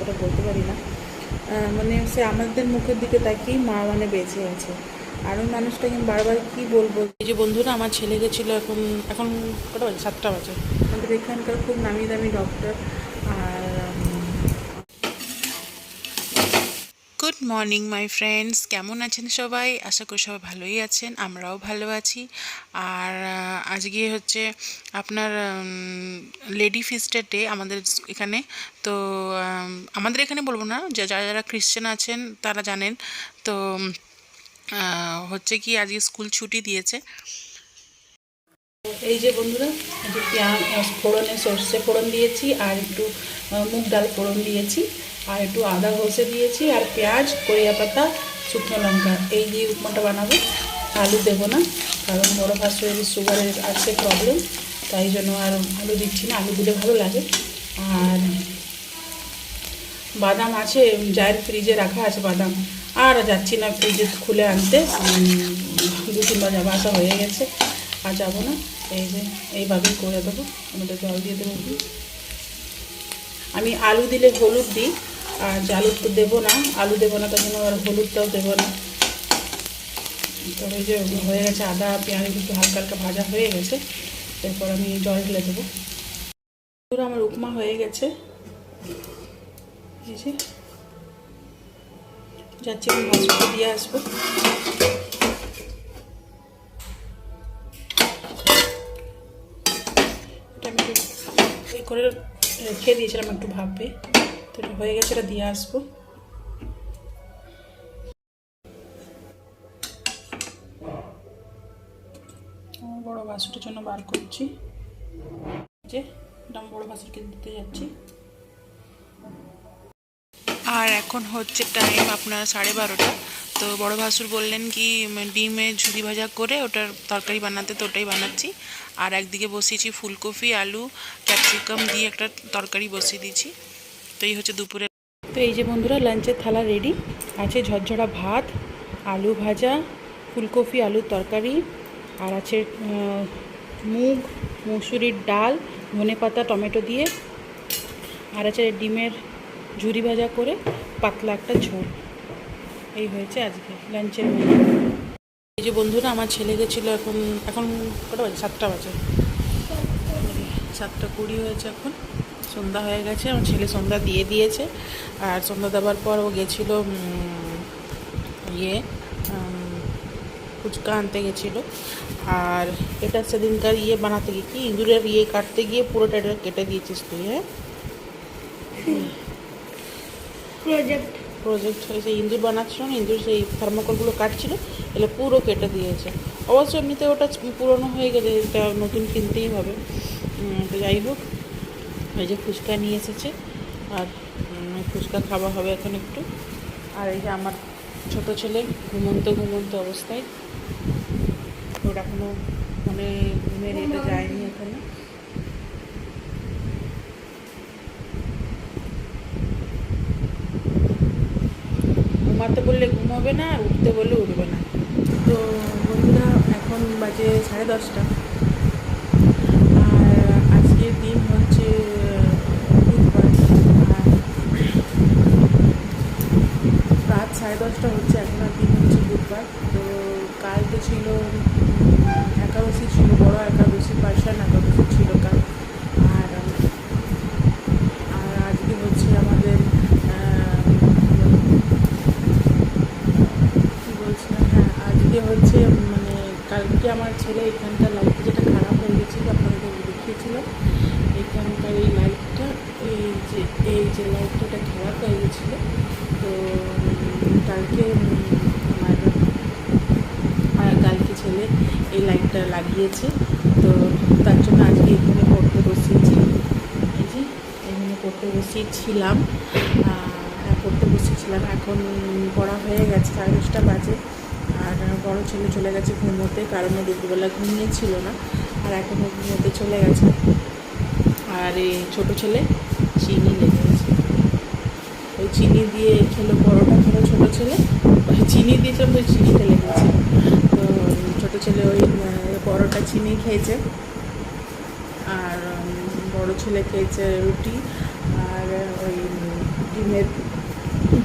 অতটা বলতে পারি না, মানে সে আমাদের মুখের দিকে তাকিয়েই মা মানে বেঁচে আছে। আর ওই মানুষটাকে আমি বারবার কী বলবো। এই যে বন্ধুরা, আমার ছেলে গেছিলো এখন এখন কটা বাজে, 7টা বাজে। আমাদের এখানকার খুব নামি দামি ডক্টর। আর গুড মর্নিং মাই ফ্রেন্ডস, কেমন আছেন সবাই? আশা করি সবাই ভালোই আছেন, আমরাও ভালো আছি। আর আজকে হচ্ছে আপনার লেডি ফিস্টার ডে আমাদের এখানে। তো আমাদের এখানে বলবো না, যারা যারা খ্রিশ্চান আছেন তারা জানেন। তো হচ্ছে কি আজকে স্কুল ছুটি দিয়েছে। এই যে বন্ধুরা, একটু পেঁয়াজ ফোড়নে সর্ষে ফোড়ন দিয়েছি, আর একটু মুগ ডাল ফোড়ন দিয়েছি, আর একটু আদা ঘষে দিয়েছি, আর পেঁয়াজ, কড়িয়া পাতা, শুকনো লঙ্কা, এই দিয়ে উপমাটা বানাবো। আলু দেবো না, কারণ বড় শাশুড়ির সুগারের আছে প্রবলেম, তাই জন্য আর আলু দিচ্ছি না। আলু দিলে ভালো লাগে। আর বাদাম আছে, জায়ের ফ্রিজে রাখা আছে বাদাম, আর যাচ্ছি না ফ্রিজে খুলে আনতে। 2-3 বার যাওয়া আসা হয়ে গেছে, আর যাবো না। এই যে এইভাবেই করে দেবো, আমাদের জল দিয়ে দেবো। আমি আলু দিলে হলুদ দিই, আর আলু তো দেবো না, আলু দেবো না, তার জন্য আর হলুদটাও দেবো না। তো এই যে হয়ে গেছে, আদা পেঁয়াজ একটু হালকা হালকা ভাজা হয়ে গেছে, এরপর আমি জল ঢেলে দেবো। পুরো আমার উপমা হয়ে গেছে। এই যে যাচ্ছি, আমি হসপিটালে দিয়ে আসবো। এটা আমি এই করে রেখে দিয়েছিলাম একটু ভাববে, তো এটা হয়ে গেছে, এটা দিয়ে আসবো। বড় বাসুটির জন্য বার করছি, যে এটা বড় বাসুরকে দিতে যাচ্ছি। আর এখন হচ্ছে টাইম আপনার 12:30। তো বড় ভাসুর বললেন কি ডিমে ঝুরি ভাজা করে ওটার তরকারি বানাতে, তো ওটাই বানাচ্ছি। আর একদিকে বসিয়েছি ফুলকপি আলু ক্যাপসিকাম দিয়ে একটা তরকারি বসিয়ে দিয়েছি। তো এই হচ্ছে দুপুরে। তো এই যে বন্ধুরা, লাঞ্চের থালা রেডি আছে। ঝরঝরা ভাত, আলু ভাজা, ফুলকপি আলুর তরকারি, আর আছে মুগ মসুরির ডাল, ধনেপাতা টমেটো দিয়ে, আর আছে ডিমের ঝুরি ভাজা করে পাতলা একটা ঝোল। এই হয়েছে আজকে লাঞ্চের মেনু। এই যে বন্ধুরা, আমার ছেলে গেছিলো এখন এখন কটা বাজে, 7টা বাজে। 7:20 হয়েছে, এখন সন্ধ্যা হয়ে গেছে। আমার ছেলে সন্ধ্যা দিয়ে দিয়েছে, আর সন্ধ্যা দেওয়ার পর ও গেছিলো ফুচকা আনতে গেছিলো। আর এটা সেদিনকার বানাতে গিয়ে কি ইঁদুরের কাটতে গিয়ে পুরোটা এটা কেটে দিয়েছিস তুই। হ্যাঁ, প্রজেক্ট হয়েছে, ইঁদুর বানাচ্ছিল না, ইঁদুর সেই থার্মোকলগুলো কাটছিল, এলে পুরো কেটে দিয়েছে। অবশ্য এমনিতে ওটা পুরনো হয়ে গেছে, এটা নতুন কিনতেই হবে। তো যাই হোক, এই যে ফুচকা নিয়ে এসেছে, আর ফুচকা খাওয়া হবে এখন একটু। আর এই যে আমার ছোট ছেলে ঘুমন্ত অবস্থায়, ওটা এখনো মানে ঘুমের এটা যায়নি এখানে। ঘুমাতে বললে ঘুমাবে না, আর উঠতে বললে উঠবে না। তো বন্ধুরা, এখন বাজে 10:30, আর আজকের দিন হচ্ছে বুধবার, আর রাত 10:30 হচ্ছে, এখন আর দিন হচ্ছে বুধবার। তো কাল তো ছিল একাদশী, ছিল বড় একাদশী, পার্শ্বান একাদশী ছিল কাল। আর আজকে হচ্ছে আমাদের কী বলছিলাম, হ্যাঁ আজকে হচ্ছে মানে কালকে আমার ছেলে এখানকার লাইটটা যেটা খারাপ হয়ে গেছিলো, আপনাদের দেখিয়েছিল, এখানকার এই লাইটটা, এই যে লাইটটা খারাপ হয়ে গেছিলো। তো কালকে কালকে ছেলে এই লাইটটা লাগিয়েছে। তো তার জন্য আজকে এখানে পড়তে বসিয়েছি। এই যে এখানে পড়তে বসিয়েছিলাম, এখন পড়া হয়ে গেছে, 10:30 বাজে। আর বড় ছেলে চলে গেছে ঘুমোতে, কারণ ও দুপুরবেলা ঘুমিয়েছিল না, আর এখন ও ঘুমোতে চলে গেছে। আর এই ছোটো ছেলে চিনি লেগে গেছে, ওই চিনি দিয়ে খেলো, পরোটা খেলো ছোটো ছেলে, ওই চিনি দিয়েছিলাম, ওই চিনিটা লেগেছে। তো ছোটো ছেলে ওই পরোটা চিনি খেয়েছে, আর বড় ছেলে খেয়েছে রুটি, আর ওই ডিমের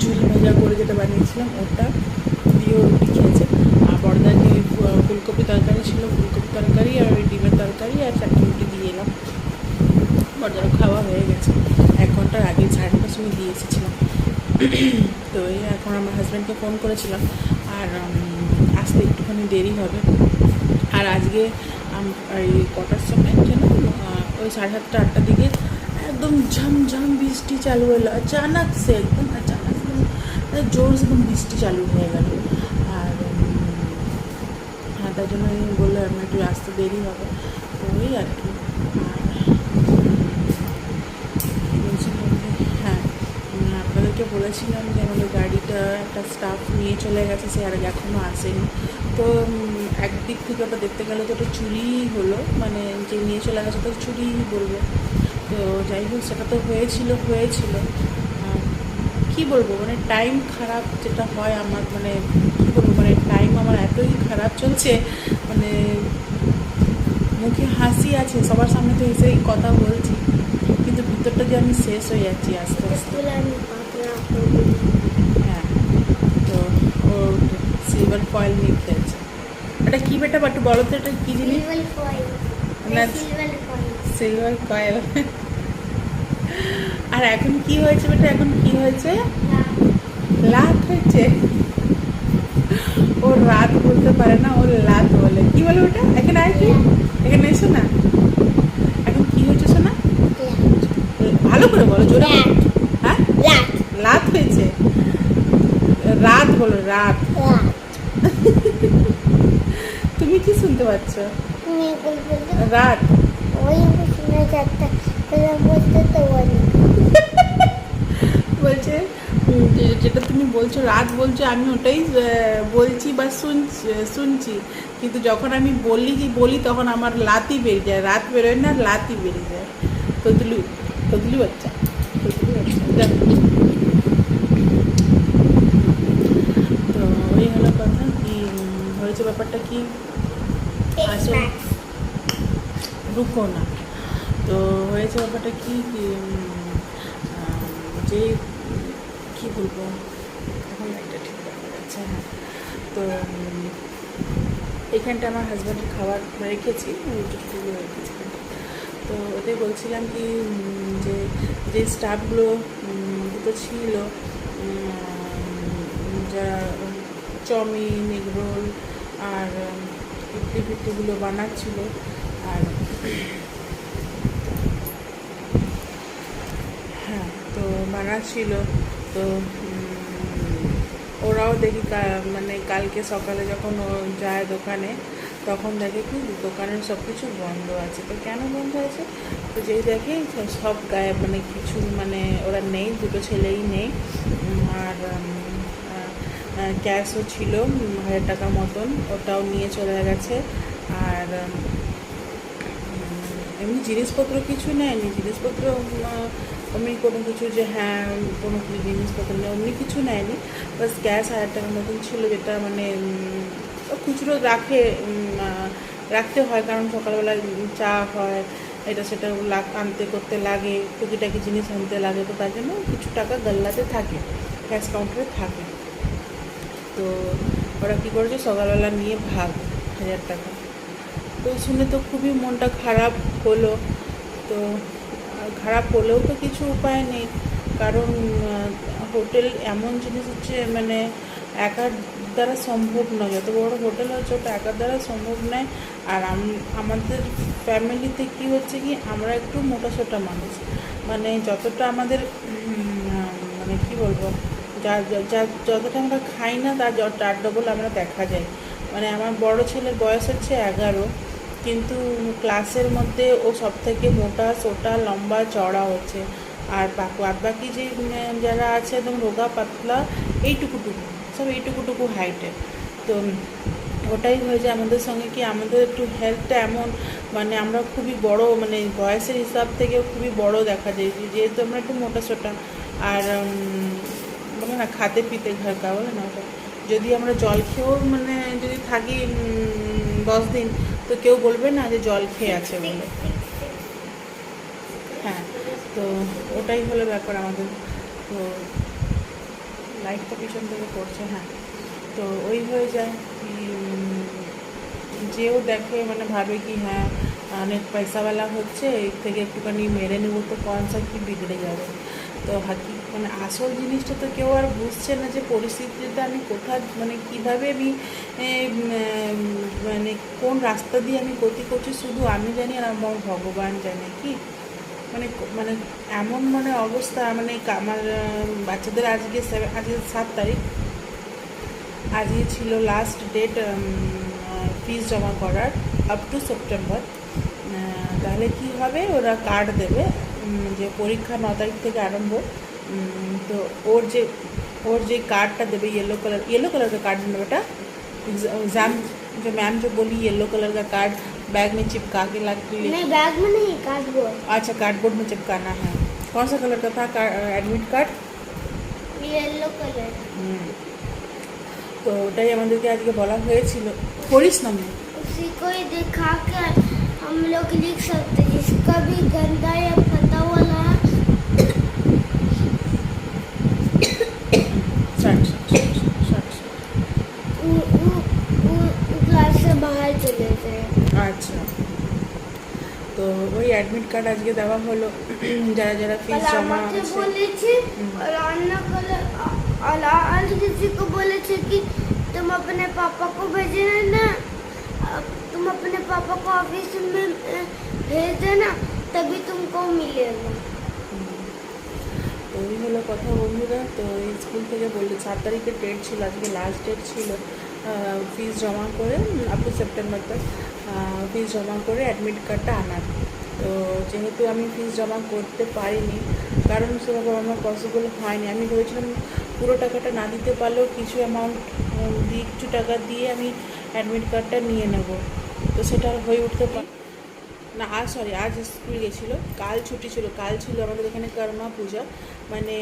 ঝুরি ভাজা করে যেটা বানিয়েছিলাম ওটা দিয়েও রুটি খেয়েছে। আর বড়দাকে ওই ফুলকপি তরকারি ছিল, ফুলকপি তরকারি আর ওই ডিমের তরকারি আর চারটে রুটি দিয়ে এলাম। বড়দারও খাওয়া হয়ে গেছে, 1 ঘন্টার আগে 9:30টার সময় দিয়ে এসেছিলাম। তো এই এখন আমার হাজব্যান্ডকে ফোন করেছিলাম, আর আসতে একটুখানি দেরি হবে। আর আজকে এই কটার সময় যেন ওই 7:30 8টার দিকে একদম ঝমঝম বৃষ্টি চালু হলো, अचानक से एकदम अचानक জোর से एकदम বৃষ্টি চালু হয়ে গেল। আর হ্যাঁ, তাই জন্য আমি বললাম আমার একটু আসতে দেরি হবে, তো ওই আর কি। আর বলছিলাম যে হ্যাঁ, আপনাদেরকে বলেছিলাম যে আমাদের গাড়িটা একটা স্টাফ নিয়ে চলে গেছে, সে আর এখনও আসেনি। তো একদিক থেকে ওটা দেখতে গেলে তো ওটা চুরি হলো, মানে যে নিয়ে চলে গেছে তো চুরি বলবো। তো যাই হোক, সেটা তো হয়েছিল। কী বলবো, মানে টাইম খারাপ যেটা হয় আমার, মানে কী বলবো, মানে টাইম আমার এতই খারাপ চলছে, মানে মুখে হাসি আছে, সবার সামনে তো এসেই কথা বলছি, কিন্তু ভিতরটা যে আমি শেষ হয়ে যাচ্ছি আস্তে আস্তে। হ্যাঁ, তো ও সিলভার ফয়েল নিয়ে খেলছে। এটা কী বেটা, একটু বলো তো এটা কী জিনিস? না, সিলভার ফয়েল। আর এখন কি হয়েছে বেটা, এখন কি হয়েছে? লাত হয়েছে। ও রাত বলতে পারে না, ও লাত বলে। কি বলে ওটা? এখানে আয়, কি এখানে এসো না। এখন কি হয়েছে শোনা? ভালো করে বলো, জোরে বলো। হ্যাঁ, লাত হয়েছে। রাত বলো, রাত। তুমি কি শুনতে পাচ্ছ? রাত। বলছে যেটা তুমি বলছো রাত বলছো, আমি ওটাই বলছি বা শুনছি, কিন্তু যখন আমি বলি তখন আমার লাতি বেরিয়ে যায়, রাত বেরোয় না, লাতি বেরিয়ে যায়। তদলু বাচ্চা। তো ওই হলো কথা। কি হয়েছে ব্যাপারটা কি, আসলে রুকো না। তো হয়েছে ব্যাপারটা কি, যে কী বলবো, এখন একটা ঠিক দেখা যাচ্ছে। হ্যাঁ, তো এখানটা আমার হাজব্যান্ডের খাবার রেখেছি, রুটিগুলো রেখেছি। তো ওটাই বলছিলাম কি, যে যে স্টাফগুলো দুটো ছিল, যারা চাউমিন, এগ রোল আর ইডলি ফিডলিগুলো বানাচ্ছিল, আর হ্যাঁ, তো বানাচ্ছিল। তো ওরাও দেখি মানে কালকে সকালে যখন ও যায় দোকানে, তখন দেখে কি দোকানের সব কিছু বন্ধ আছে। তো কেন বন্ধ আছে? তো যেই দেখে সব গায়ে, মানে কিছু, মানে ওরা নেই, দুটো ছেলেই নেই। আর ক্যাশও ছিল 1000 টাকার মতন, ওটাও নিয়ে চলে গেছে। আর এমনি জিনিসপত্র কিছু নেয়নি, জিনিসপত্র অমনি কোনো কিছু যে হ্যাঁ কোনো কিছু জিনিসপত্র নেই, অমনি কিছু নেয়নি। বাস গ্যাস 1000 টাকার মতন ছিল, যেটা মানে খুচরো রাখতে হয়, কারণ সকালবেলা চা হয়, এটা সেটা আনতে করতে লাগে, টুকিটাকি জিনিস আনতে লাগে, তো তার জন্য কিছু টাকা গাল্লাতে থাকে, ক্যাশ কাউন্টারে থাকে। তো ওরা কী করেছে, সকালবেলা নিয়ে 1000 টাকা। তো শুনে তো খুবই মনটা খারাপ হলো। তো খারাপ হলেও তো কিছু উপায় নেই, কারণ হোটেল এমন জিনিস হচ্ছে, মানে একার দ্বারা সম্ভব নয়, যত বড় হোটেল হচ্ছে ওটা একার দ্বারা সম্ভব নয়। আর আমাদের ফ্যামিলিতে কি হচ্ছে কি, আমরা একটু মোটাসোটা মানুষ, মানে যতটা আমাদের মানে কি বলবো, যতটা আমরা খাই না তার ডবল আমরা দেখা যায়। মানে আমার বড় ছেলের বয়স হচ্ছে 11, কিন্তু ক্লাসের মধ্যে ও সব থেকে মোটা সোটা লম্বা চড়া হচ্ছে। আর বাকি যে যারা আছে একদম রোগা পাতলা, সব এইটুকুটুকু হাইটের। তো ওটাই হয়েছে আমাদের সঙ্গে, কি আমাদের একটু হেলথটা এমন, মানে আমরা খুবই বড়, মানে বয়সের হিসাব থেকেও খুবই বড় দেখা যায়, যেহেতু আমরা একটু মোটা সোটা। আর বলে না খাতে পিতে ঘরকা, বলে না ওটা, যদি আমরা জল খেয়েও মানে যদি থাকি 10 দিন, তো কেউ বলবে না যে জল খেয়ে আছে বলে। হ্যাঁ, তো ওটাই হলো ব্যাপার আমাদের। তো লাইটটা পিছন থেকে পড়ছে, হ্যাঁ। তো ওই হয়ে যায় কি যেও দেখে মানে ভাবে কি হ্যাঁ অনেক পয়সাওয়ালা হচ্ছে, এর থেকে একটুখানি মেরে নেবো তো কনসা কি বিগড়ে যাবে। তো মানে আসল জিনিসটা তো কেউ আর বুঝছে না যে পরিস্থিতিটা আমি কোথায় মানে কীভাবে আমি মানে কোন রাস্তা দিয়ে আমি গতি করছি শুধু আমি জানি আর আমার ভগবান জানে কি মানে মানে এমন মানে অবস্থা মানে আমার বাচ্চাদের আজকে 7 তারিখ, আজকে ছিল লাস্ট ডেট ফিস জমা করার আপ টু সেপ্টেম্বর। তাহলে কি হবে, ওরা কার্ড দেবে যে পরীক্ষা 9 তারিখ থেকে আরম্ভ। তো ওর যে कार्ड देवे येलो कलर का कार्ड में बेटा एग्ज़ाम जो मैम जो बोली येलो कलर का कार्ड बैग में चिपका के नहीं, बैग में नहीं, कार्डबोर्ड। अच्छा, कार्डबोर्ड में चिपकाना है। कौन सा कलर का था एडमिट कार्ड? Yellow colour. तो ওটাই আমাদেরকে আজকে বলা হয়েছিল। পড়িস না उसी को ही दिखा के हम लोग लिख सकते, जिसका भी गंदा या फटा वाला क्लास से बाहर चले गए। अच्छा, तो वही एडमिट कार्ड आज के देवा हलो যারা যারা ফিস জমা আছে বলেছে। और आज किसी को बोले थे कि तुम अपने पापा को भेजना ना, तुम अपने पापा को ऑफिस में भेज देना, तभी तुमको मिलेगा। তো ওই হলো কথা বন্ধুরা। তো স্কুল থেকে বললো 7 তারিখের ডেট ছিল, আজকে লাস্ট ডেট ছিল ফিস জমা করে আপ টু সেপ্টেম্বর তক ফিস জমা করে অ্যাডমিট কার্ডটা আনার। তো যেহেতু আমি ফিস জমা করতে পারিনি, কারণ সেভাবে আমার পসিবল হয়নি। আমি ভেবেছিলাম পুরো টাকাটা না দিতে পারলেও কিছু অ্যামাউন্ট কিছু টাকা দিয়ে আমি অ্যাডমিট কার্ডটা নিয়ে নেব, তো সেটা আর হয়ে উঠতে পার না। আজ স্কুল গেছিলো, কাল ছুটি ছিল। কাল ছিল আমাদের এখানে কর্মা পূজা, মানে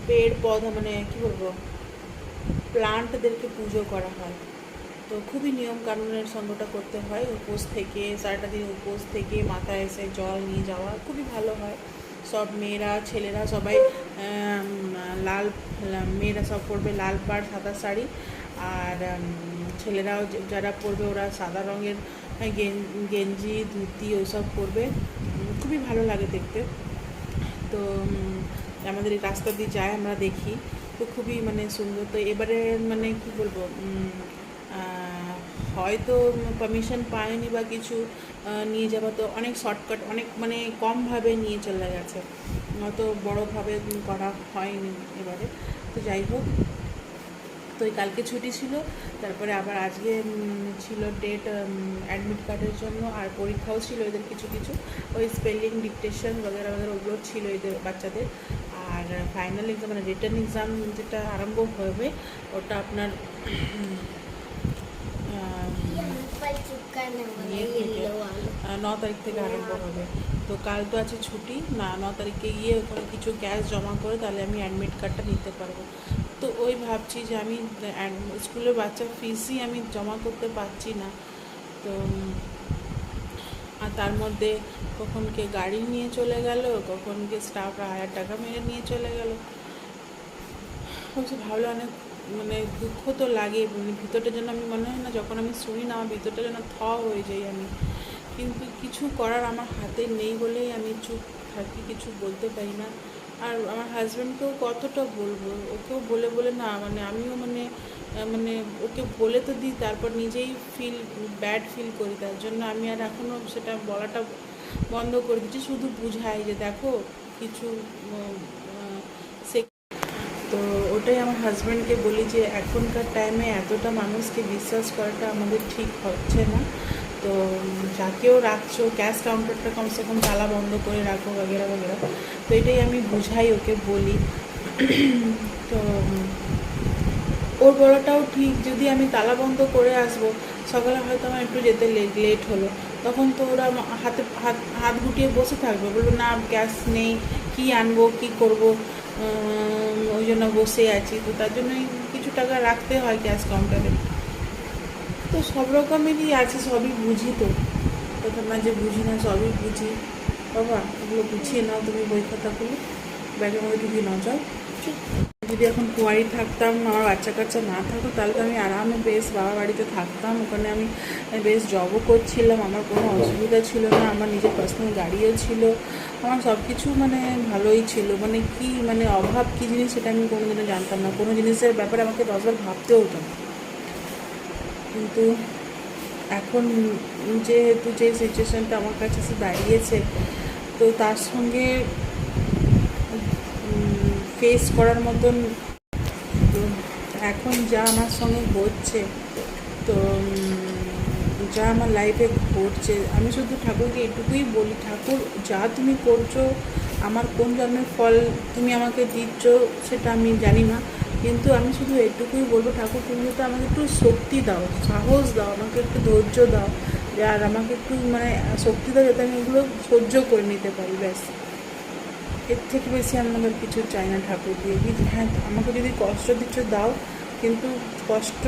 পেড় পৌধা মানে কী বলবো প্লান্টদেরকে পুজো করা হয়। তো খুবই নিয়ম কানুনের সঙ্গটা করতে হয়, উপোস থেকে সারাটা দিন উপোস থেকে মাথায় এসে জল নিয়ে যাওয়া খুবই ভালো হয়। সব মেয়েরা ছেলেরা সবাই মেয়েরা সব পরবে লাল পাড় সাদা শাড়ি, আর ছেলেরাও যারা পরবে ওরা সাদা রঙের গেঞ্জি ধুতি ওইসব পরবে, খুবই ভালো লাগে দেখতে। তো আমাদের এই রাস্তা দিয়ে যায় আমরা দেখি, তো খুবই মানে সুন্দর। তো এবারে মানে কি বলবো হয়তো পারমিশন পায়নি বা কিছু নিয়ে যাওয়া, তো অনেক শর্টকাট অনেক মানে কমভাবে নিয়ে চলে গেছে, অত বড়োভাবে করা হয়নি এবারে। তো যাই হোক, তো এই কালকে ছুটি ছিল, তারপরে আবার আজকে ছিল ডেট অ্যাডমিট কার্ডের জন্য, আর পরীক্ষাও ছিল এদের কিছু কিছু, ওই স্পেলিং ডিকটেশন বগেরা বগেরা ওগুলো ছিল এদের বাচ্চাদের। আর ফাইনাল এক্সাম মানে রিটার্ন এক্সাম যেটা আরম্ভ হবে ওটা আপনার 9 তারিখ থেকে আরম্ভ হবে। তো কাল তো আছে ছুটি না, 9 তারিখে গিয়ে ওখানে কিছু ক্যাশ জমা করে তাহলে আমি অ্যাডমিট কার্ডটা নিতে পারবো। তো ওই ভাবছি যে আমি স্কুলের বাচ্চার ফিসই আমি জমা করতে পারছি না। তো আর তার মধ্যে কখন কে গাড়ি নিয়ে চলে গেল, কখন কে স্টাফরা 1000 টাকা মেরে নিয়ে চলে গেল। বলছি ভাবলে অনেক মানে দুঃখ তো লাগে, মানে ভিতরটা যেন আমি মনে হয় না যখন আমি শুনি না আমার ভিতরটা যেন হয়ে যাই আমি, কিন্তু কিছু করার আমার হাতে নেই বলেই আমি চুপ থাকি, কিছু বলতে পারি না। আর আমার হাজব্যান্ডকেও কতটা বলবো, ওকেও বলে বলে না মানে আমিও মানে মানে ওকে বলে তো দিই, তারপর নিজেই ব্যাড ফিল করি, তার জন্য আমি আর এখনও সেটা বলাটা বন্ধ করে দিচ্ছি, শুধু বুঝাই যে দেখো কিছু তো ওটাই আমার হাজব্যান্ডকে বলি যে এখনকার টাইমে এতটা মানুষকে বিশ্বাস করাটা আমাদের ঠিক হচ্ছে না। তো যাকেও রাখছো ক্যাশ কাউন্টারটা কমসে কম তালা বন্ধ করে রাখো বগেরা বগেরা। তো এটাই আমি বুঝাই ওকে বলি। তো ওর বলাটাও ঠিক, যদি আমি তালা বন্ধ করে আসবো সকালে হয়তো আমার একটু যেতে লেট হলো, তখন তো ওরা হাত গুটিয়ে বসে থাকবে, বলবো না ক্যাশ নেই, কি আনবো কি করবো, ওই জন্য বসে আছি। তো তার জন্যই কিছু টাকা রাখতে হয় ক্যাশ কাউন্টারে। তো সব রকমেরই আছে, সবই বুঝি। তো তোমরা যে বুঝি না সবই বুঝি। বাবা এগুলো গুছিয়ে নাও, তুমি বই খাতাগুলো ব্যাগের মধ্যে ঢুকিয়ে নাও, যাও ঠিক। যদি এখন কুয়ারি থাকতাম, আমার বাচ্চা কাচ্চা না থাকতো, তাহলে তো আমি আরামে বেশ বাবা বাড়িতে থাকতাম। ওখানে আমি বেশ জবও করছিলাম, আমার কোনো অসুবিধা ছিল না, আমার নিজের পার্সোনাল গাড়িও ছিল, আমার সব কিছু মানে ভালোই ছিল। মানে কি মানে অভাব কী জিনিস সেটা আমি কোনোদিনও জানতাম না, কোনো জিনিসের ব্যাপারে আমাকে 10বার ভাবতে হতো না। কিন্তু এখন যেহেতু যে সিচুয়েশানটা আমার কাছে এসে দাঁড়িয়েছে, তো তার সঙ্গে ফেস করার মতন তো এখন যা আমার সঙ্গে হচ্ছে, তো যা আমার লাইফে ঘটছে, আমি শুধু ঠাকুরকে এটুকুই বলি, ঠাকুর যা তুমি করছো, আমার কোন জন্মের ফল তুমি আমাকে দিচ্ছ সেটা আমি জানি না, কিন্তু আমি শুধু এটুকুই বলবো, ঠাকুর তুমি তো আমাকে একটু শক্তি দাও, সাহস দাও, আমাকে একটু ধৈর্য দাও, আর আমাকে একটু মানে শক্তি দাও যাতে আমি এগুলো সহ্য করে নিতে পারি। ব্যাস, এর থেকে বেশি আমি আমাদের কিছু চাই না ঠাকুর দিয়ে। হ্যাঁ, আমাকে যদি কষ্ট দিচ্ছ দাও, কিন্তু কষ্ট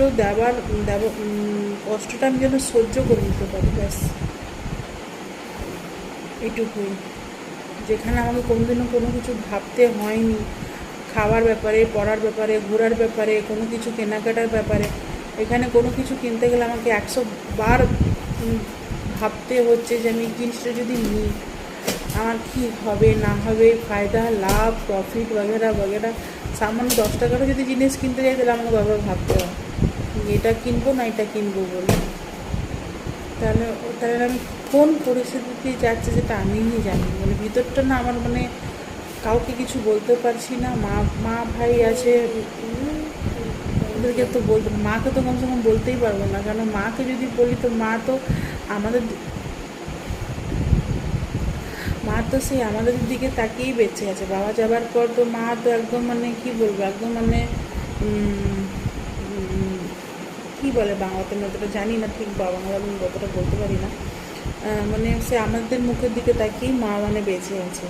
কষ্টটা আমি যেন সহ্য করে নিতে পারি। ব্যাস এটুকুই। যেখানে আমাকে কোনোদিনও কোনো কিছু ভাবতে হয়নি, খাওয়ার ব্যাপারে, পড়ার ব্যাপারে, ঘোরার ব্যাপারে, কোনো কিছু কেনাকাটার ব্যাপারে, এখানে কোনো কিছু কিনতে গেলে আমাকে 100 বার ভাবতে হচ্ছে যে আমি এই জিনিসটা যদি নিই আমার কী হবে না হবে, ফায়দা লাভ প্রফিট বগেরা বগেরা। সামান্য 10 টাকারও যদি জিনিস কিনতে যাই তাহলে আমাকে বারবার ভাবতে হয় এটা কিনবো না এটা কিনবো বলে। তাহলে তাহলে আমি কোন পরিস্থিতিতে যাচ্ছি সেটা আমিই জানি, মানে ভিতরটা না আমার মানে কাউকে কিছু বলতে পারছি না। মা ভাই আছে, ওদেরকে তো বলতে, মাকে তো কমসে কম বলতেই পারবো না, কারণ মাকে যদি বলি তো আমাদের মা তো সেই আমাদের দিকে তাকিয়েই বেঁচে আছে। বাবা যাবার পর তো মা তো একদম মানে কি বলবো, একদম মানে কী বলে বাংলাতে, আমি অতটা জানি না ঠিক, বাংলা আমি অতটা বলতে পারি না, মানে সে আমাদের মুখের দিকে তাকিয়েই মা মানে বেঁচে আছে।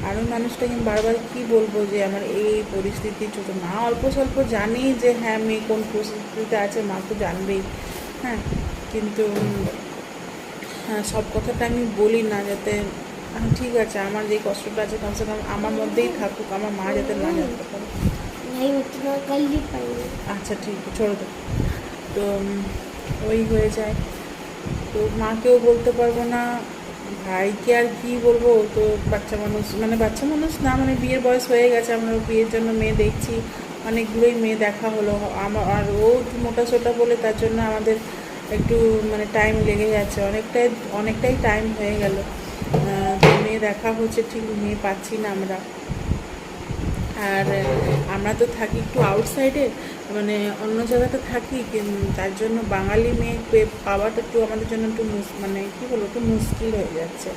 আর ওই মানুষটাকে আমি বারবার কী বলবো যে আমার এই পরিস্থিতি ছোট, মা অল্প স্বল্প জানি যে হ্যাঁ মেয়ে কোন পরিস্থিতিতে আছে, মা তো জানবেই। হ্যাঁ, কিন্তু সব কথাটা আমি বলি না, যাতে ঠিক আছে আমার যে কষ্টটা আছে কমসে কম আমার মধ্যেই থাকুক, আমার মা যাতে না জানতে পারে। नहीं उतना कर ही पाएंगे। আচ্ছা ঠিক আছে, ছোড়ো তো। তো ওই হয়ে যায়, তো মাকেও বলতে পারবো না, ভাইকে আর কি বলবো, তো বাচ্চা মানুষ মানে বাচ্চা মানুষ না, মানে বিয়ের বয়স হয়ে গেছে, আমরা বিয়ের জন্য মেয়ে দেখছি, অনেকগুলোই মেয়ে দেখা হলো আমার, আর ও একটু মোটা সোটা বলে তার জন্য আমাদের একটু মানে টাইম লেগে যাচ্ছে, অনেকটাই টাইম হয়ে গেল। তো মেয়ে দেখা হচ্ছে, ঠিক মেয়ে পাচ্ছি না আমরা। আর আমরা তো থাকি একটু আউটসাইডে, মানে অন্য জায়গাতে থাকি, তার জন্য বাঙালি মেয়ে পাওয়াটা একটু আমাদের জন্য একটু মানে কী বলবো একটু মুশকিল হয়ে যাচ্ছে।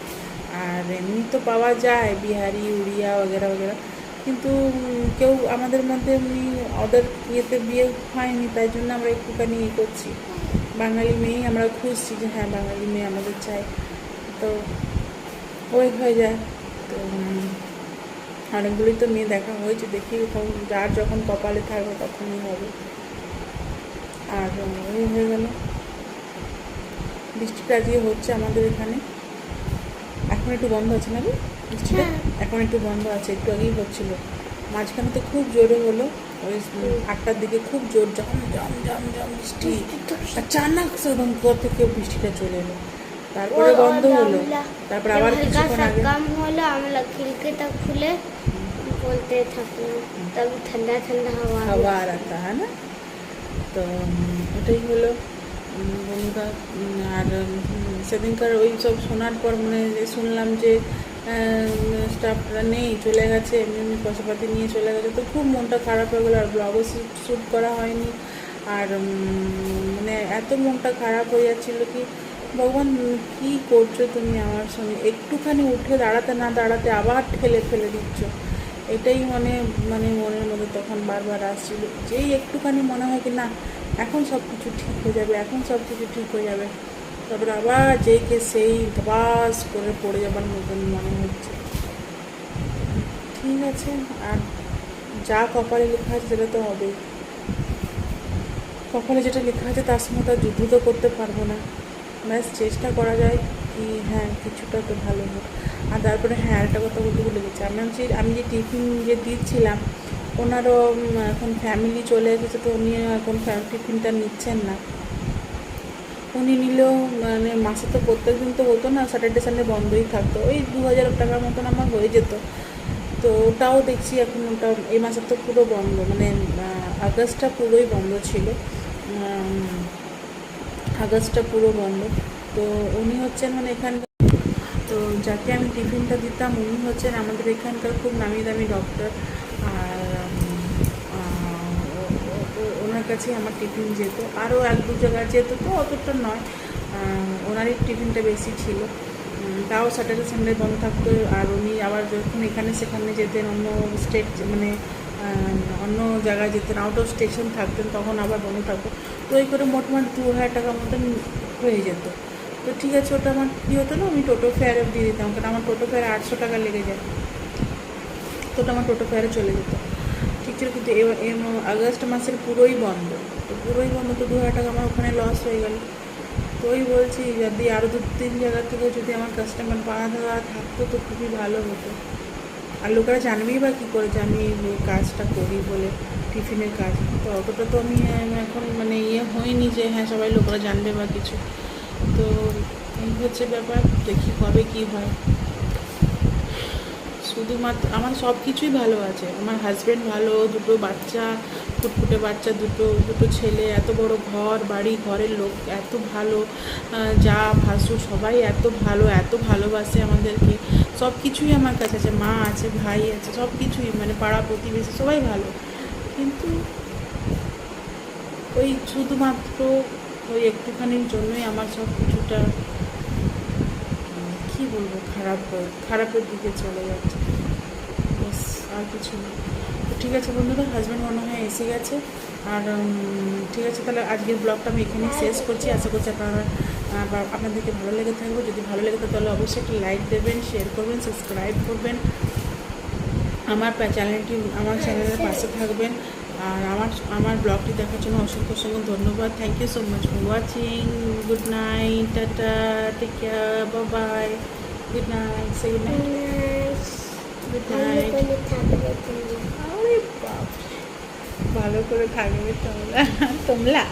আর এমনি তো পাওয়া যায় বিহারি উড়িয়া বগেরা বগেরা, কিন্তু কেউ আমাদের মধ্যে এমনি ওদের ইয়েতে বিয়ে হয়নি, তাই জন্য আমরা একটুখানি ইয়ে করছি, বাঙালি মেয়েই আমরা খুঁজছি যে হ্যাঁ বাঙালি মেয়ে আমাদের চাই, তো ওই হয়ে যায়। তো অনেকগুলোই তো মেয়ে দেখা হয়েছে, দেখি যার যখন কপালে থাকবে তখনই হবে। আর ওই হয়ে গেল, বৃষ্টিটা আজকে হচ্ছে আমাদের এখানে, এখন একটু বন্ধ আছে নাকি বৃষ্টিটা? এখন একটু বন্ধ আছে, একটু আগেই হচ্ছিল, মাঝখানে তো খুব জোরে হলো, ওই 8টার দিকে খুব জোর জম জম জম জম বৃষ্টি, আচানক একদম কোথা থেকে বৃষ্টিটা চলে এলো, তারপরে বন্ধ হলো, তারপর আবার কিছুক্ষণ আগে कम होला हमला खिड़की तक खुले बोलते থাকলাম, তবে ঠান্ডা ঠান্ডা হাওয়া আর आता है ना। তো ওটাই হলো বন্ধুরা। আর সেদিনকার ওই সব শোনার পর মানে শুনলাম যে স্টাফরা নেই, চলে গেছে, এমনি পয়সাপাতি নিয়ে চলে গেছে, তো খুব মনটা খারাপ হয়ে গেলো। আর ব্লগও শ্যুট করা হয়নি, আর মানে এত মনটা খারাপ হয়ে যাচ্ছিলো কি ভগবান কী করছো তুমি আমার সঙ্গে, একটুখানি উঠে দাঁড়াতে না দাঁড়াতে আবার ঠেলে ফেলে দিচ্ছ, এটাই মানে মনের মধ্যে তখন বারবার আসছিল। যেই একটুখানি মনে হয় কি না এখন সব কিছু ঠিক হয়ে যাবে, এখন সব কিছু ঠিক হয়ে যাবে, তারপরে আবার যেইকে সেই ধবাস করে পড়ে যাবার মতন মনে হচ্ছে। ঠিক আছে, আর যা কপালে লেখা আছে সেটা তো হবেই, কপালে যেটা লেখা আছে তার সঙ্গে তার যুদ্ধ তো করতে পারবো না, ব্যাস চেষ্টা করা যায় কি হ্যাঁ কিছুটা তো ভালো হোক। আর তারপরে হ্যাঁ একটা কথা বলতে ভুলে গেছি, আমি যে টিফিন যে দিচ্ছিলাম ওনারও এখন ফ্যামিলি চলে এসেছে, তো উনি এখন টিফিনটা নিচ্ছেন না। উনি নিলেও মানে মাসে তো প্রত্যেক দিন তো হতো না, স্যাটারডে সানডে বন্ধই থাকতো, ওই 2,000 টাকার মতন আমার হয়ে যেত। তো ওটাও দেখছি এখন, ওটা এই মাসে তো পুরো বন্ধ, মানে আগস্টটা পুরোই বন্ধ ছিল, আগস্টটা পুরো বন্ধ। তো উনি হচ্ছেন মানে এখানকার, তো যাকে আমি টিফিনটা দিতাম উনি হচ্ছেন আমাদের এখানকার খুব নামি দামি ডক্টর। আর ওনার কাছেই আমার টিফিন যেত, আরও 1-2 জায়গায় যেত, তো অতটা নয়, ওনারই টিফিনটা বেশি ছিল। তাও স্যাটারডে সানডে বন্ধ থাকতো। আর উনি আবার যখন এখানে সেখানে যেতেন, অন্য স্টেট মানে অন্য জায়গায় যেতেন, আউট অফ স্টেশন থাকতেন, তখন আবার বন্ধ থাকতো। তো এই করে মোটমাট 2,000 টাকার মতন হয়ে যেত। তো ঠিক আছে, ওটা আমার কী হতো না, আমি টোটো ফেয়ারে দিয়ে দিতাম, কারণ আমার টোটো ফেয়ারে 800 টাকা লেগে যায়, তো ওটা আমার টোটো ফেয়ারে চলে যেত। ঠিক ছিল, কিন্তু আগস্ট মাসের পুরোই বন্ধ, তো পুরোই বন্ধ, তো 2,000 টাকা আমার ওখানে লস হয়ে গেল। তো ওই বলছি, যদি আরও 2-3 জায়গা থেকে যদি আমার কাস্টমার পাওয়া দেওয়া থাকতো তো খুবই ভালো হতো। আর লোকেরা জানবেই বা কী করে যে আমি এই কাজটা করি বলে, টিফিনের কাজ। তো অতটা তো আমি এখন মানে হয়নি যে হ্যাঁ সবাই লোকেরা জানবে বা কিছু। তো এই হচ্ছে ব্যাপার, দেখি কবে কী হয়। শুধুমাত্র আমার সব কিছুই ভালো আছে, আমার হাজব্যান্ড ভালো, 2 বাচ্চা, ফুটফুটে বাচ্চা, দুটো ছেলে, এত বড় ঘর বাড়ি, ঘরের লোক এত ভালো, যা ভাসুর সবাই এত ভালো, এত ভালোবাসে আমাদেরকে, সব কিছুই আমার কাছে আছে, মা আছে, ভাই আছে, সব কিছুই, মানে পাড়া প্রতিবেশী সবাই ভালো। কিন্তু ওই শুধুমাত্র ওই একটুখানির জন্যই আমার সব কিছুটা কী বলবো, খারাপের দিকে চলে যাচ্ছে, ব্যাস আর কিছু না। তো ঠিক আছে বন্ধুরা, হাজব্যান্ড মনে হয় এসে গেছে। আর ঠিক আছে, তাহলে আজকের ব্লগটা আমি এখানেই শেষ করছি। আশা করছি আপনাদেরকে ভালো লেগে থাকবে। যদি ভালো লেগে থাকে তাহলে অবশ্যই একটি লাইক দেবেন, শেয়ার করবেন, সাবস্ক্রাইব করবেন, আমার চ্যানেলের পাশে থাকবেন। আর আমার ব্লগটি দেখার জন্য অসংখ্য ধন্যবাদ। Thank you so much for watching. Good night, tata, take care, bye, good night, say good night, good night. আরে বাপ, ভালো করে থাকবে তোমরা।